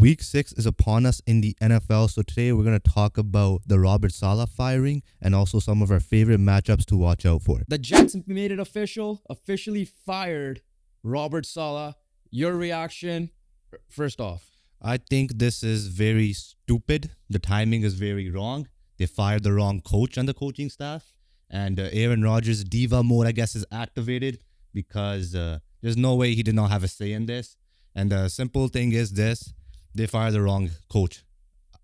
Week 6 is upon us in the NFL, so today we're going to talk about the Robert Saleh firing and also some of our favorite matchups to watch out for. The Jets made it officially fired Robert Saleh. Your reaction, first off? I think this is very stupid. The timing is very wrong. They fired the wrong coach on the coaching staff. And Aaron Rodgers' diva mode, I guess, is activated because there's no way he did not have a say in this. And the simple thing is this. They fired the wrong coach.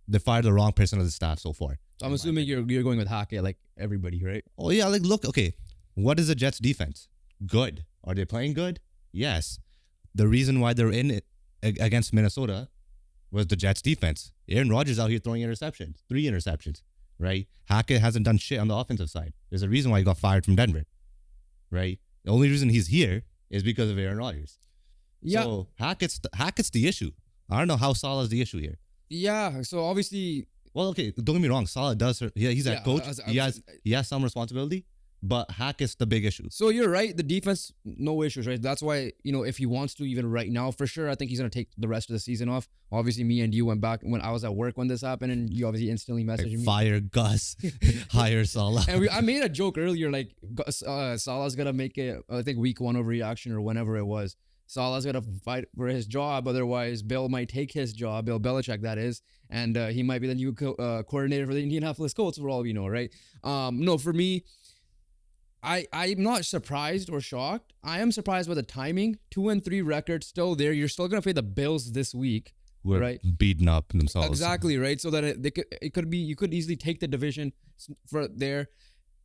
They fired the wrong person of the staff so far. So I'm assuming you're going with Hackett like everybody, right? Oh, yeah. Like, look, okay. What is the Jets' defense? Good. Are they playing good? Yes. The reason why they're in it against Minnesota was the Jets' defense. Aaron Rodgers out here throwing interceptions. 3 interceptions, right? Hackett hasn't done shit on the offensive side. There's a reason why he got fired from Denver, right? The only reason he's here is because of Aaron Rodgers. Yeah. So Hackett's the issue. I don't know how Saleh's the issue here. Yeah. So obviously, well, okay, don't get me wrong. Saleh does. He's a coach. He has some responsibility, but Hackett's the big issue. So you're right. The defense, no issues, right? That's why, if he wants to, even right now, for sure, I think he's gonna take the rest of the season off. Obviously, me and you went back when I was at work when this happened, and you obviously instantly messaged me. Fire Gus, hire Saleh. And I made a joke earlier, like Saleh's gonna make it. I think week 1 overreaction or whenever it was. Saleh's gonna fight for his job, otherwise Bill might take his job, Bill Belichick that is, and he might be the new coordinator for the Indianapolis Colts for all we know, right? No, for me, I'm not surprised or shocked. I am surprised by the timing. 2-3 record still there. You're still gonna play the Bills this week, right? Beating up themselves. Exactly, right. So that you could easily take the division for there.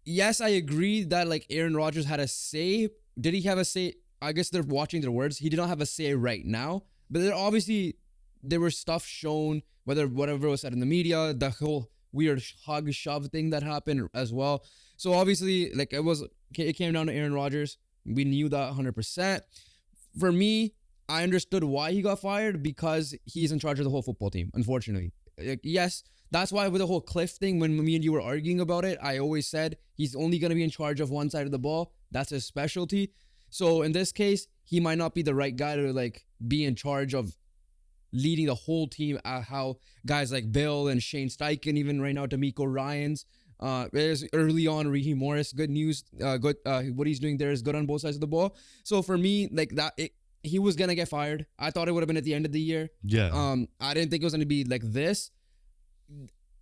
Yes, I agree that like Aaron Rodgers had a say. Did he have a say? I guess they're watching their words. He did not have a say right now, but there were stuff shown, whatever was said in the media, the whole weird hug shove thing that happened as well. So obviously, like it came down to Aaron Rodgers. We knew that 100%. For me, I understood why he got fired because he's in charge of the whole football team. Unfortunately, yes, that's why with the whole Cliff thing, when me and you were arguing about it, I always said he's only going to be in charge of one side of the ball. That's his specialty. So in this case, he might not be the right guy to like be in charge of leading the whole team. How guys like Bill and Shane Steichen, even right now, D'Amico Ryans, there's early on Raheem Morris. Good news. What he's doing there is good on both sides of the ball. So for me, like he was gonna get fired. I thought it would have been at the end of the year. Yeah. I didn't think it was gonna be like this.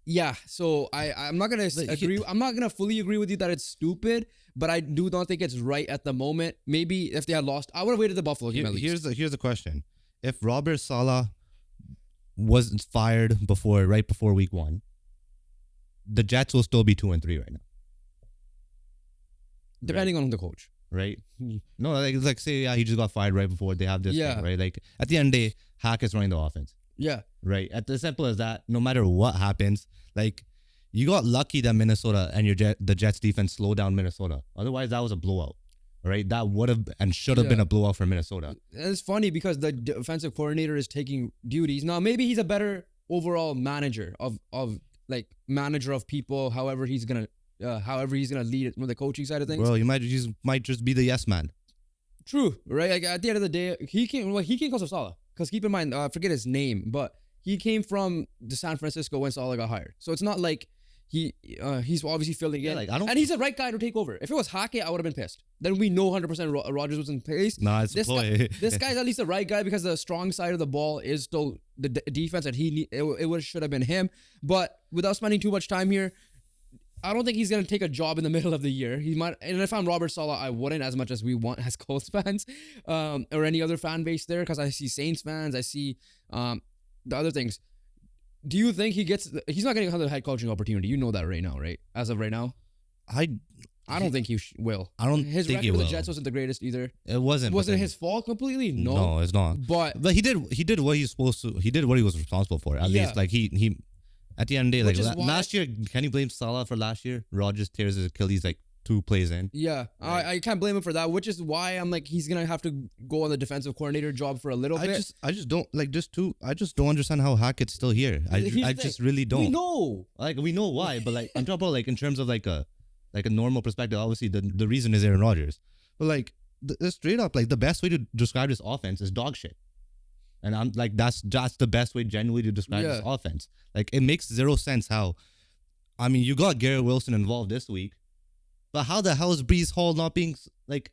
Yeah, so I'm not gonna agree. I'm not gonna fully agree with you that it's stupid, but I do not think it's right at the moment. Maybe if they had lost, I would have waited the Buffalo game at least. Here's the question: if Robert Saleh wasn't fired right before week 1, the Jets will still be 2-3 right now. Depending on the coach, right? No, like say he just got fired right before they have this thing, right? Like at the end of the day, Hackett's running the offense. Yeah. Right. As simple as that. No matter what happens, like you got lucky that Minnesota and the Jets defense slowed down Minnesota. Otherwise, that was a blowout. Right. That would have and should have been a blowout for Minnesota. It's funny because the defensive coordinator is taking duties now. Maybe he's a better overall manager of people. However he's gonna lead it with the coaching side of things. Well, you might just be the yes man. True. Right. Like at the end of the day, he came because of Saleh. Because keep in mind, I forget his name, but he came from the San Francisco when Saleh got hired. So it's not like he's obviously filling in. And he's the right guy to take over. If it was Hackett, I would have been pissed. Then we know 100% Rodgers was in place. Nah, it's this guy's at least the right guy because the strong side of the ball is still the defense, and it should have been him. But without spending too much time here, I don't think he's going to take a job in the middle of the year. He might, and if I'm Robert Saleh, I wouldn't as much as we want as Colts fans or any other fan base there because I see Saints fans. I see the other things. Do you think he's not getting another head coaching opportunity? You know that right now, right? As of right now? I don't think he will. I don't his think he record will. with the Jets wasn't the greatest either. It wasn't. Was it his fault completely? No, it's not. But he did what he's supposed to. He did what he was responsible for. At least, like he. At the end of the day, like last year, can you blame Saleh for last year? Rodgers tears his Achilles like 2 plays in. Yeah, right. I can't blame him for that, which is why I'm like, he's going to have to go on the defensive coordinator job for a little bit. I just don't understand how Hackett's still here. I just really don't. We know. Like, we know why, but like, I'm talking about like in terms of like a normal perspective, obviously the reason is Aaron Rodgers. But like, straight up, like the best way to describe this offense is dog shit. And I'm like, that's the best way genuinely to describe this Yeah. offense. Like, it makes zero sense how. I mean, you got Garrett Wilson involved this week, but how the hell is Brees Hall not being like?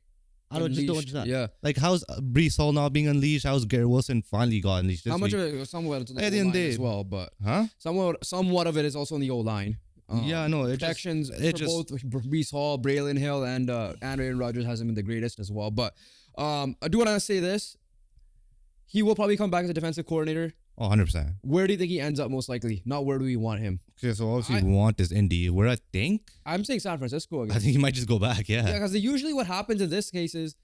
I don't just don't Unleashed, understand. yeah. Like, how's Brees Hall not being unleashed? How's Garrett Wilson finally got unleashed this How much week? of it somewhat to the At the end of O-line the as day- well, but Huh? somewhat of it is also in the O-line. Yeah, no, it just- protections it for just- both Brees Hall, Braylon Hill, and Aaron Rodgers hasn't been the greatest as well. But I do want to say this: he will probably come back as a defensive coordinator. Oh, 100%. Where do you think he ends up most likely? Not where do we want him? Okay, so obviously I- we want this Indy. Where I think I'm saying San Francisco again. I think he might just go back. Yeah, Yeah. because usually what happens in this case is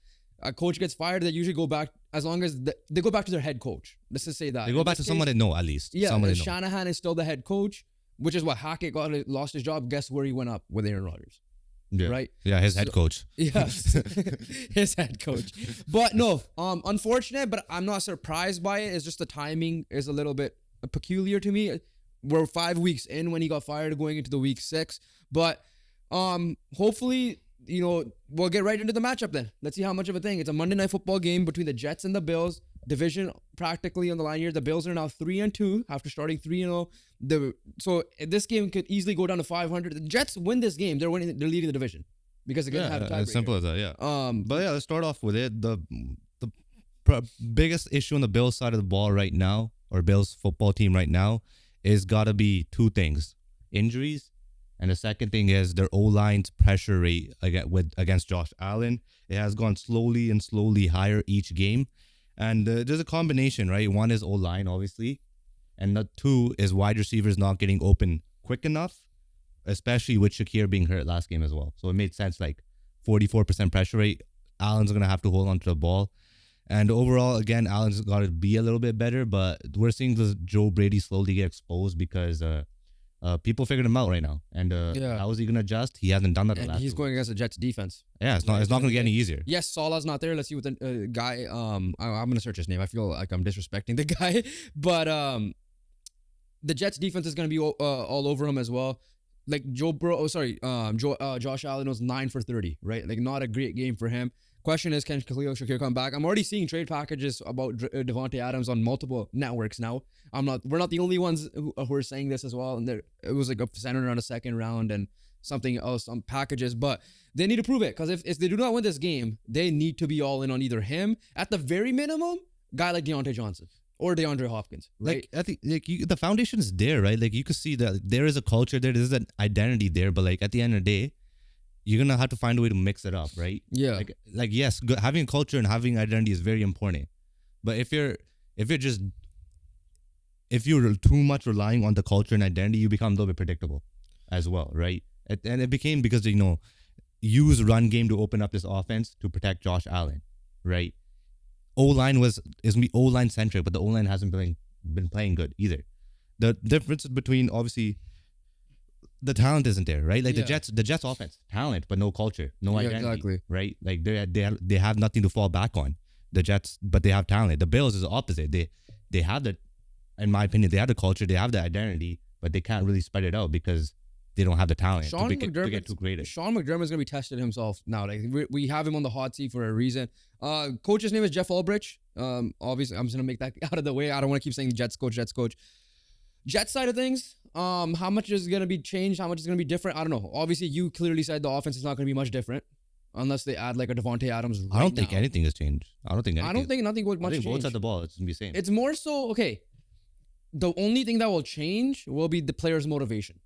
a coach gets fired. They usually go back as long as they go back to their head coach. Let's just say that They go In back to this someone case, they know at least. Yeah, someone and they know. Shanahan is still the head coach, which is what Hackett lost his job. Guess where he went up with Aaron Rodgers, Yeah. right? Yeah, his head So- coach. Yeah, his head coach. But no, unfortunate. But I'm not surprised by it. It's just the timing is a little bit peculiar to me. We're 5 weeks in when he got fired, going into the week 6. But hopefully, we'll get right into the matchup then. Let's see how much of a thing. It's a Monday Night Football game between the Jets and the Bills. Division practically on the line here. The Bills are now 3-2 after starting 3-0. So this game could easily go down to 500. The Jets win this game. They're winning. They're leading the division because they're gonna have a Yeah, tiebreaker. as simple as that. Yeah. But But yeah, let's start off with it. The biggest issue on the Bills side of the ball right now, or Bills football team right now, is gotta be two things: injuries, and the second thing is their O-line's pressure rate against Josh Allen. It has gone slowly and slowly higher each game, and there's a combination, right? One is O-line, obviously, and the two is wide receivers not getting open quick enough, especially with Shakir being hurt last game as well. So it made sense, like 44% pressure rate. Allen's going to have to hold on to the ball. And overall, again, Allen's got to be a little bit better, but we're seeing the Joe Brady slowly get exposed because people figured him out right now. And Yeah. how is he going to adjust? He hasn't done that the and last he's 2 going against the Jets defense. Yeah, it's not going to get any easier. Yes, Salah's not there. Let's see what the guy. I'm gonna search his name. I feel like I'm disrespecting the guy, but the Jets defense is gonna be all over him as well. Like Josh Allen was 9 for 30, right? Like not a great game for him. Question is, can Khalil Shakir come back? I'm already seeing trade packages about Devontae Adams on multiple networks now. We're not the only ones who are saying this as well. And it was like centered around a second round and something else on packages, but they need to prove it because if they do not win this game, they need to be all in on either him, at the very minimum, guy like Deontay Johnson or DeAndre Hopkins, right? The foundation is there, right? Like you could see that there is a culture there, there's an identity there, but like at the end of the day, you're gonna have to find a way to mix it up, right? Yeah. Like yes, having a culture and having identity is very important, but if you're too much relying on the culture and identity, you become a little bit predictable as well, right? And it became because use run game to open up this offense to protect Josh Allen, right? O-line is O-line centric, but the O-line hasn't been playing good either. The difference between obviously the talent isn't there, right? Like Yeah. the Jets offense, talent but no culture, no Yeah, identity, exactly. right? Like they have nothing to fall back on. The Jets, but they have talent. The Bills is the opposite. They have in my opinion, they have the culture, they have the identity, but they can't really spread it out because they don't have the talent to get too creative. Sean McDermott's gonna be tested himself now. Like we have him on the hot seat for a reason. Coach's name is Jeff Ulbrich. Obviously, I'm just gonna make that out of the way. I don't want to keep saying Jets coach. Jets side of things. How much is gonna be changed? How much is gonna be different? I don't know. Obviously, you clearly said the offense is not gonna be much different unless they add like a Devontae Adams. I don't think anything has changed. I don't think nothing would much I think both change. sides of the ball, it's gonna be the same. It's more so okay. The only thing that will change will be the players' motivation.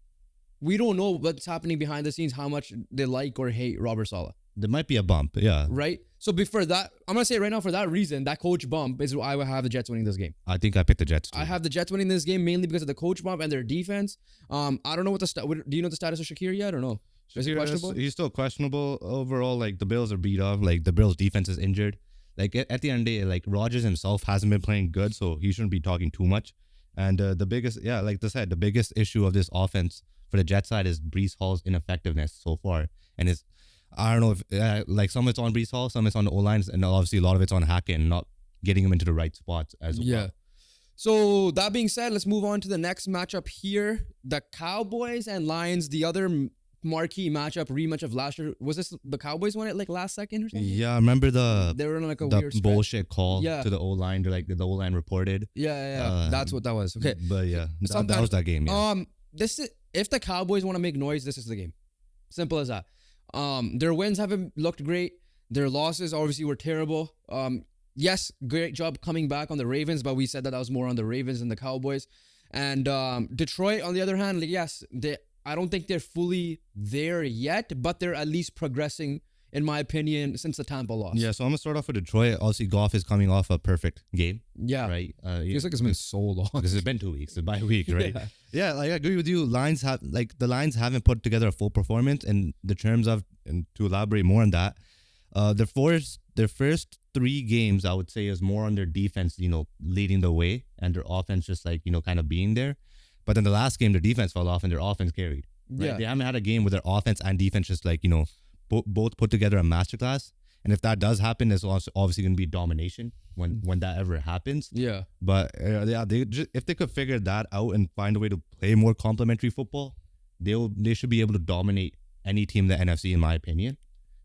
We don't know what's happening behind the scenes, how much they like or hate Robert Saleh, There might be a bump, yeah. right? So before that, I'm gonna say right now for that reason, that coach bump is why I would have the Jets winning this game. I think I picked the Jets too. I have the Jets winning this game mainly because of the coach bump and their defense. I don't know what do you know the status of Shakir yet or no? Is he questionable? He's still questionable. Overall, like the Bills are beat up. Like the Bills defense is injured. Like at the end of the day, like Rodgers himself hasn't been playing good, so he shouldn't be talking too much. And the biggest, like I said, the biggest issue of this offense for the Jet side is Brees Hall's ineffectiveness so far. And I don't know if like some of it's on Brees Hall, some of it's on the O-lines, and obviously a lot of it's on Hackett and not getting him into the right spots as well. Yeah. So that being said, let's move on to the next matchup here. The Cowboys and Lions, the other marquee matchup rematch of last year. Was this the Cowboys won it like last second or something? Yeah, I remember They were in like a the weird stretch. bullshit call Yeah. to the O-line. They're like the O-line reported. Yeah. That's what that was. Okay. But yeah, that Sometimes- was that game. Yeah. This is if the Cowboys want to make noise, this is the game. Simple as that. Their wins haven't looked great. Their losses obviously were terrible. Yes, great job coming back on the Ravens, but we said that was more on the Ravens than the Cowboys. And Detroit, on the other hand, like yes, I don't think they're fully there yet, but they're at least progressing, in my opinion, since the Tampa loss. Yeah, so I'm gonna start off with Detroit. Obviously, Goff is coming off a perfect game. Yeah. Right. Feels like it's been so long. Because it's been 2 weeks, it's bye week, right? Yeah. Yeah, like I agree with you. The Lions haven't put together a full performance in the terms of, and to elaborate more on that, their first 3 games, I would say, is more on their defense, leading the way, and their offense just like, kind of being there. But then the last game, their defense fell off and their offense carried. Right? Yeah. They haven't had a game where their offense and defense just like, both put together a masterclass. And if that does happen, there's also obviously going to be domination when that ever happens. Yeah. But if they could figure that out and find a way to play more complementary football, they should be able to dominate any team in the NFC, in my opinion.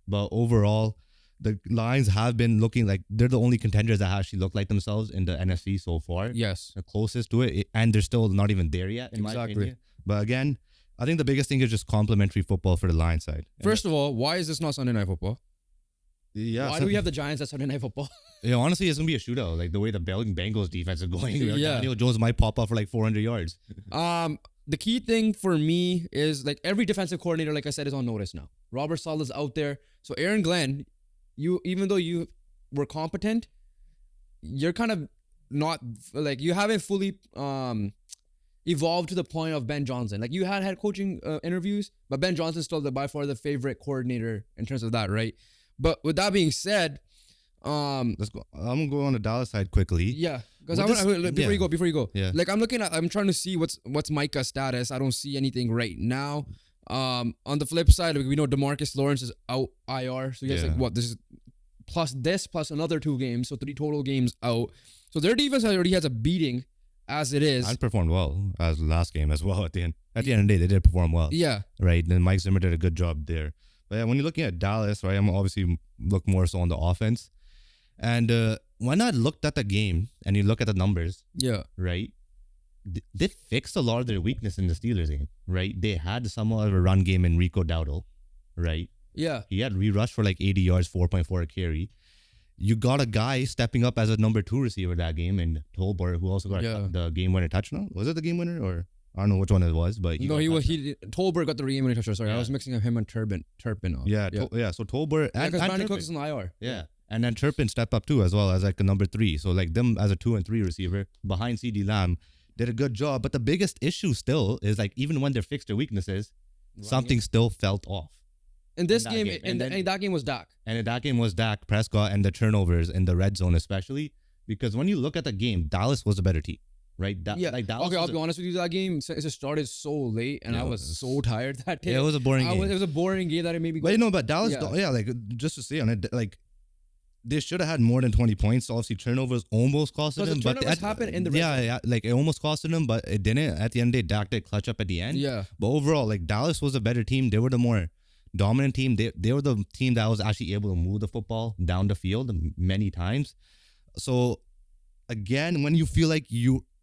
But overall, the Lions have been looking like they're the only contenders that actually look like themselves in the NFC so far. Yes. The closest to it, and they're still not even there yet, in my opinion. But again, I think the biggest thing is just complementary football for the Lions side. First of all, why is this not Sunday Night Football? Yeah. Why do we have the Giants at Sunday Night Football? Yeah, honestly, it's gonna be a shootout. Like the way the Bengals defense is going. Yeah. Daniel Jones might pop up for like 400 yards. The key thing for me is like every defensive coordinator, like I said, is on notice now. Robert Saleh's out there. So Aaron Glenn, even though you were competent, you're kind of not like you haven't fully evolved to the point of Ben Johnson. Like you had head coaching interviews, but Ben Johnson's still by far the favorite coordinator in terms of that, right? But with that being said, Let's go. I'm gonna go on the Dallas side quickly. Yeah, because before you go, Yeah. like I'm trying to see what's Micah's status. I don't see anything right now. On the flip side, we know DeMarcus Lawrence is out IR, so you guys like this is plus another 2 games, so 3 total games out. So their defense already has a beating as it is. And performed well as last game as well. At the end of the day, they did perform well. Yeah, Right. Then Mike Zimmer did a good job there. But yeah, when you're looking at Dallas, right, I'm obviously look more so on the offense. And when I looked at the game and you look at the numbers, yeah, right, they fixed a lot of their weakness in the Steelers game, right? They had somewhat of a run game in Rico Dowdle, right? yeah. He had re-rush for like 80 yards, 4.4 a carry. You got a guy stepping up as a number 2 receiver that game, and Tolbert, who also got the game-winner touchdown. Was it the game-winner, or I don't know which one it was, but Tolbert got the game-winning touchdown. Sorry, I was mixing up him and Turpin off. So Tolbert and because Brandon Turpin. Cooks is in the IR. Yeah. And then Turpin stepped up too, as well as like a number 3. So like them as a 2 and 3 receiver behind CD Lamb did a good job. But the biggest issue still is like even when they fixed their weaknesses, something still felt off. In this game, and that game was Dak. And in that game was Dak Prescott and the turnovers in the red zone especially. Because when you look at the game, Dallas was a better team, right? Dallas I'll be honest with you. That game it just started so late, and I was so tired that day. Yeah, it was a boring game. It was a boring game that it made me go. But Dallas, like just to say on it, like they should have had more than 20 points. Obviously, turnovers almost costed them. But turnovers happened in the red zone. Yeah, like it almost costed them, but it didn't. At the end of the day, Dak did clutch up at the end. Yeah. But overall, like Dallas was a better team. They were the more dominant team. They were the team that was actually able to move the football down the field many times. So again, when you feel like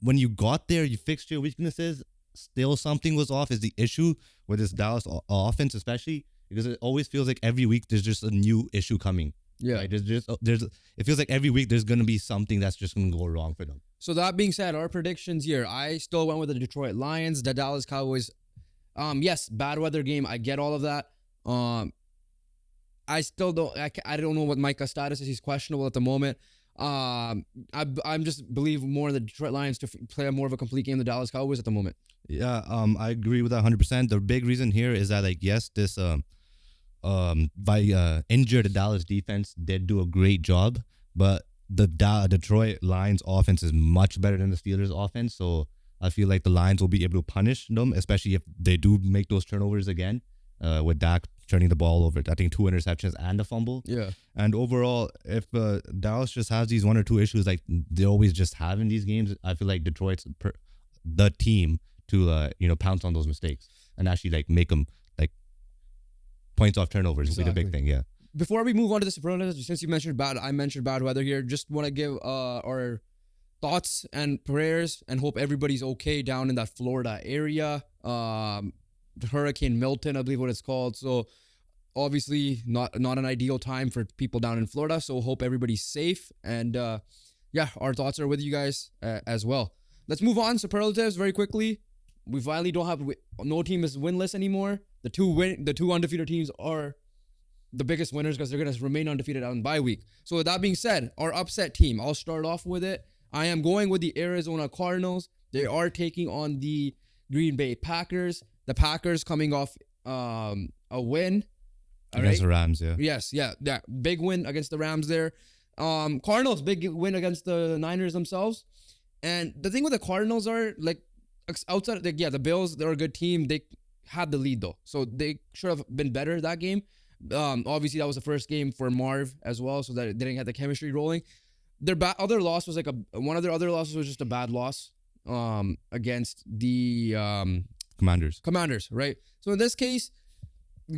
when you got there, you fixed your weaknesses, still something was off is the issue with this Dallas offense, especially because it always feels like every week there's just a new issue coming. Yeah. Right? It feels like every week there's going to be something that's just going to go wrong for them. So that being said, our predictions here, I still went with the Detroit Lions, the Dallas Cowboys. Yes, bad weather game. I get all of that. I still don't. I don't know what Micah's status is. He's questionable at the moment. I'm just believe more in the Detroit Lions to play more of a complete game than the Dallas Cowboys at the moment. Yeah, I agree with that 100%. The big reason here is that like yes, this injured Dallas defense did do a great job, but the Detroit Lions offense is much better than the Steelers offense. So I feel like the Lions will be able to punish them, especially if they do make those turnovers again. With Dak turning the ball over, I think 2 interceptions and a fumble. Yeah. And overall, if Dallas just has these 1 or 2 issues like they always just have in these games, I feel like Detroit's the team to pounce on those mistakes and actually like make them like points off turnovers will be the big Exactly. thing. Yeah. Before we move on to the superlatives, since you mentioned I mentioned bad weather here. Just want to give our thoughts and prayers and hope everybody's okay down in that Florida area. Hurricane Milton, I believe what it's called. So obviously not an ideal time for people down in Florida. So hope everybody's safe. And yeah, our thoughts are with you guys as well. Let's move on. Superlatives very quickly. We finally don't have no team is winless anymore. The two undefeated teams are the biggest winners because they're going to remain undefeated on bye week. So with that being said, our upset team, I'll start off with it. I am going with the Arizona Cardinals. They are taking on the Green Bay Packers. The Packers coming off a win. Against the Rams, yeah. Yes, yeah. Big win against the Rams there. Cardinals, big win against the Niners themselves. And the thing with the Cardinals are, like, outside of the Bills, they're a good team. They had the lead, though. So they should have been better that game. Obviously, that was the first game for Marv as well, so that they didn't have the chemistry rolling. Their other loss was one of their other losses was just a bad loss against the Commanders, right? So in this case,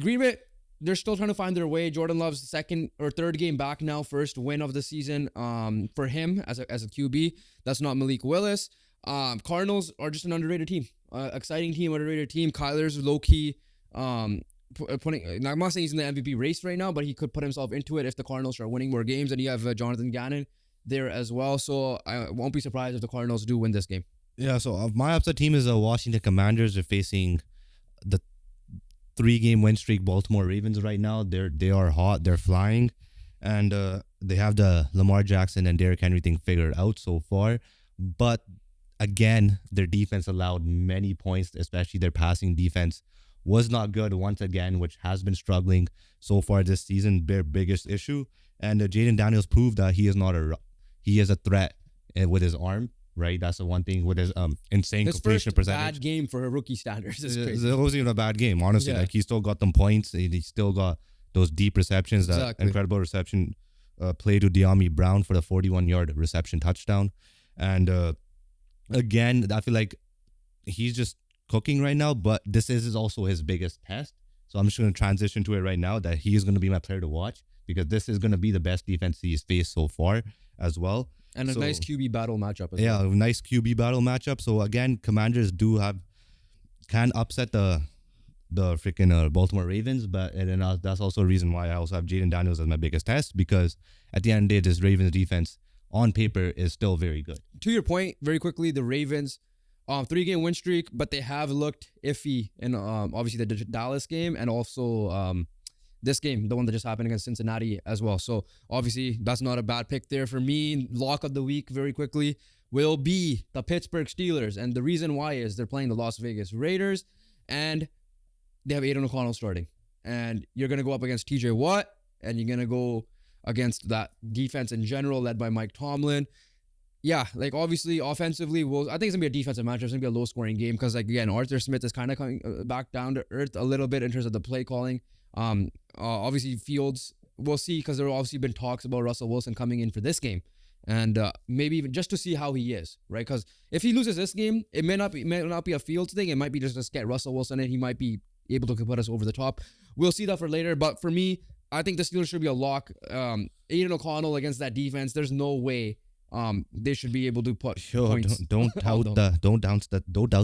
Green Bay, they're still trying to find their way. Jordan Love's second or third game back now, first win of the season for him as a QB. That's not Malik Willis. Cardinals are just an underrated team, exciting team, underrated team. Kyler's low key putting. I'm not saying he's in the MVP race right now, but he could put himself into it if the Cardinals start winning more games. And you have Jonathan Gannon there as well, so I won't be surprised if the Cardinals do win this game. Yeah, so my upset team is the Washington Commanders. They're facing the 3-game win streak Baltimore Ravens right now. They are hot. They're flying. And they have the Lamar Jackson and Derrick Henry thing figured out so far. But again, their defense allowed many points, especially their passing defense was not good once again, which has been struggling so far this season, their biggest issue. And Jaden Daniels proved that he is a threat with his arm. Right, that's the one thing with his insane completion percentage. Bad game for rookie standards. It wasn't even a bad game, honestly. Yeah. Like he still got them points. He still got those deep receptions. That incredible reception play to De'Ami Brown for the 41-yard reception touchdown. And again, I feel like he's just cooking right now. But this is also his biggest test. So I'm just going to transition to it right now. That he is going to be my player to watch because this is going to be the best defense he's faced so far as well. And a nice QB battle matchup as well. Yeah, a nice QB battle matchup. So again, Commanders can upset the freaking Baltimore Ravens, but that's also a reason why I also have Jaden Daniels as my biggest test because at the end of the day, this Ravens defense on paper is still very good. To your point, very quickly, the Ravens, 3-game win streak, but they have looked iffy in obviously the Dallas game and also this game, the one that just happened against Cincinnati as well. So obviously that's not a bad pick there for me. Lock of the week very quickly will be the Pittsburgh Steelers. And the reason why is they're playing the Las Vegas Raiders and they have Aiden O'Connell starting. And you're going to go up against TJ Watt and you're going to go against that defense in general led by Mike Tomlin. Yeah, like obviously offensively, I think it's going to be a defensive matchup. It's going to be a low-scoring game because, like, again, Arthur Smith is kind of coming back down to earth a little bit in terms of the play calling. Obviously Fields, we'll see because there have obviously been talks about Russell Wilson coming in for this game and maybe even just to see how he is, right? Because if he loses this game, it may not be a Fields thing. It might be just get Russell Wilson in. He might be able to put us over the top. We'll see that for later. But for me, I think the Steelers should be a lock. Aiden O'Connell against that defense, there's no way they should be able to put points. Don't doubt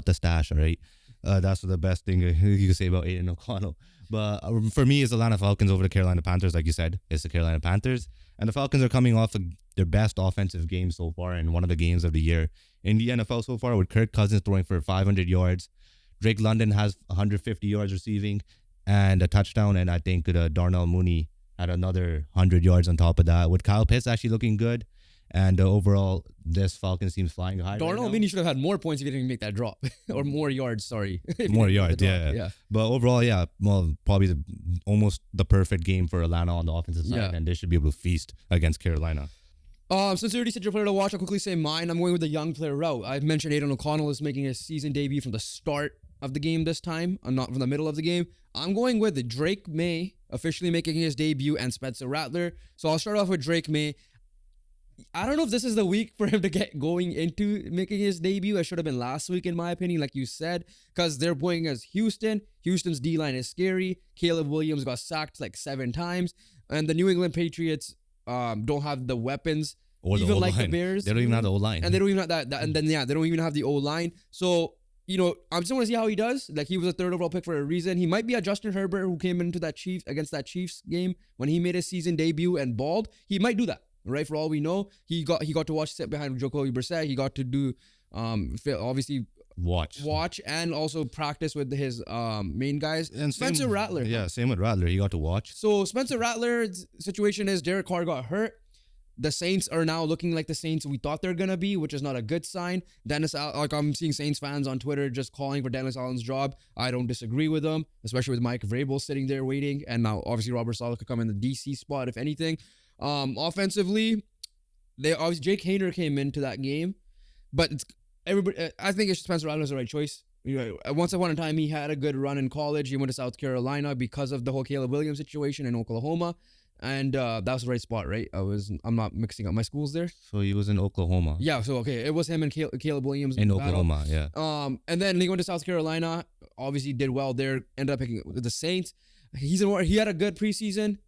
the stash, all right? That's the best thing you can say about Aiden O'Connell. But for me, it's the Atlanta Falcons over the Carolina Panthers. Like you said, it's the Carolina Panthers. And the Falcons are coming off their best offensive game so far in one of the games of the year in the NFL so far with Kirk Cousins throwing for 500 yards. Drake London has 150 yards receiving and a touchdown. And I think Darnell Mooney had another 100 yards on top of that with Kyle Pitts actually looking good. And overall, this Falcons team's flying high. Darnell Mooney should have had more points if he didn't make that drop. Or more yards, sorry. More yards, yeah. But overall, yeah, well, probably almost the perfect game for Atlanta on the offensive side. And they should be able to feast against Carolina. Since you already said your player to watch, I'll quickly say mine. I'm going with the young player route. I've mentioned Aiden O'Connell is making his season debut from the start of the game this time, not from the middle of the game. I'm going with Drake May officially making his debut and Spencer Rattler. So I'll start off with Drake May. I don't know if this is the week for him to get going into making his debut. It should have been last week, in my opinion, like you said, because they're playing as Houston. Houston's D-line is scary. Caleb Williams got sacked like 7 times. And the New England Patriots don't have the weapons, Or the even O-line. like the Bears. They don't even have the O-line. And they don't even have that. And then, yeah, they don't even have the O-line. So, you know, I'm just want to see how he does. Like, he was a 3rd overall pick for a reason. He might be a Justin Herbert who came into that against that Chiefs game when he made his season debut and balled. He might do that, right? For all we know, he got to watch sit behind Jacoby Brissett. He got to do obviously watch and also practice with his main guys. And Spencer Rattler. Yeah, same with Rattler. He got to watch. So Spencer Rattler's situation is Derek Carr got hurt. The Saints are now looking like the Saints we thought they're gonna be, which is not a good sign. Like I'm seeing Saints fans on Twitter just calling for Dennis Allen's job. I don't disagree with them, especially with Mike Vrabel sitting there waiting, and now obviously Robert Saleh could come in the DC spot if anything. Offensively, Jake Hayner came into that game, but everybody. I think it's Spencer Rattler's the right choice. You know, once upon a time, he had a good run in college. He went to South Carolina because of the whole Caleb Williams situation in Oklahoma. And that was the right spot, right? I'm not mixing up my schools there. So he was in Oklahoma. Yeah, so okay, it was him and Caleb Williams in battle. Oklahoma, yeah. And then he went to South Carolina. Obviously, did well there. Ended up picking the Saints. He had a good preseason.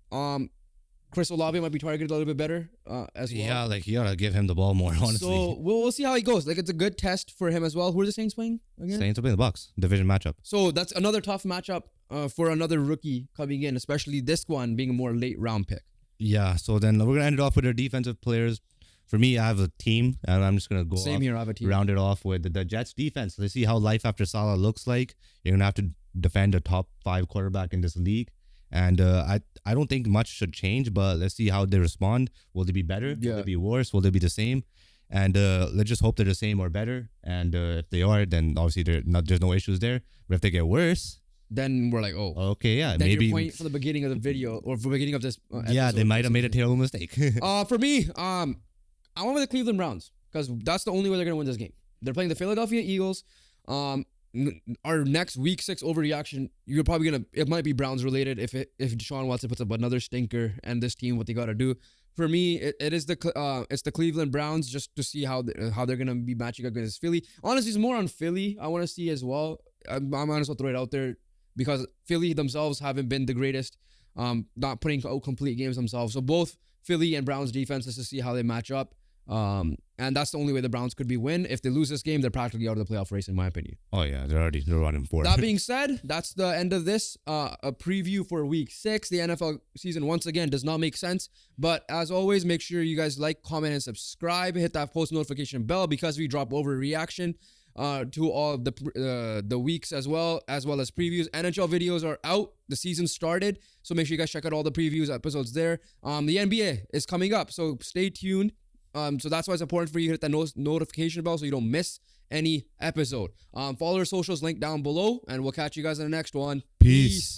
Chris Olave might be targeted a little bit better as well. Yeah, like you gotta give him the ball more, honestly. So we'll see how he goes. Like, it's a good test for him as well. Who are the Saints playing again? Saints are playing the Bucks. Division matchup. So that's another tough matchup for another rookie coming in, especially this one being a more late round pick. Yeah, so then we're gonna end it off with our defensive players. For me, I have a team, and I'm just gonna go Same here, I have a team. round it off with the Jets defense. Let's see how life after Saleh looks like. You're gonna have to defend a top 5 quarterback in this league. And I don't think much should change, but let's see how they respond. Will they be better? Yeah. Will they be worse? Will they be the same? And let's just hope they're the same or better. And if they are, then obviously there's no issues there. But if they get worse, then we're like, oh, okay, yeah, then maybe. your point for the beginning of the video or for the beginning of this Yeah, episode, they might have made a terrible mistake. for me, I went with the Cleveland Browns because that's the only way they're gonna win this game. They're playing the Philadelphia Eagles. Our next week 6 overreaction, you're probably it might be Browns related if Deshaun Watson puts up another stinker and this team what they got to do. For me, it's the Cleveland Browns just to see how they're gonna be matching up against Philly. Honestly, it's more on Philly. I want to see as well. I might as well throw it out there because Philly themselves haven't been the greatest, not putting out complete games themselves. So both Philly and Browns defense, let's just see how they match up. And that's the only way the Browns could be win. If they lose this game, they're practically out of the playoff race, in my opinion. Oh yeah, they're running for it. That being said, that's the end of this. A preview for Week 6. The NFL season once again does not make sense, but as always, make sure you guys like, comment, and subscribe. Hit that post notification bell because we drop overreaction to all the weeks as well as previews. NHL videos are out. The season started, so make sure you guys check out all the previews episodes there. The NBA is coming up, so stay tuned. So that's why it's important for you to hit that notification bell so you don't miss any episode. Follow our socials, link down below, and we'll catch you guys in the next one. Peace.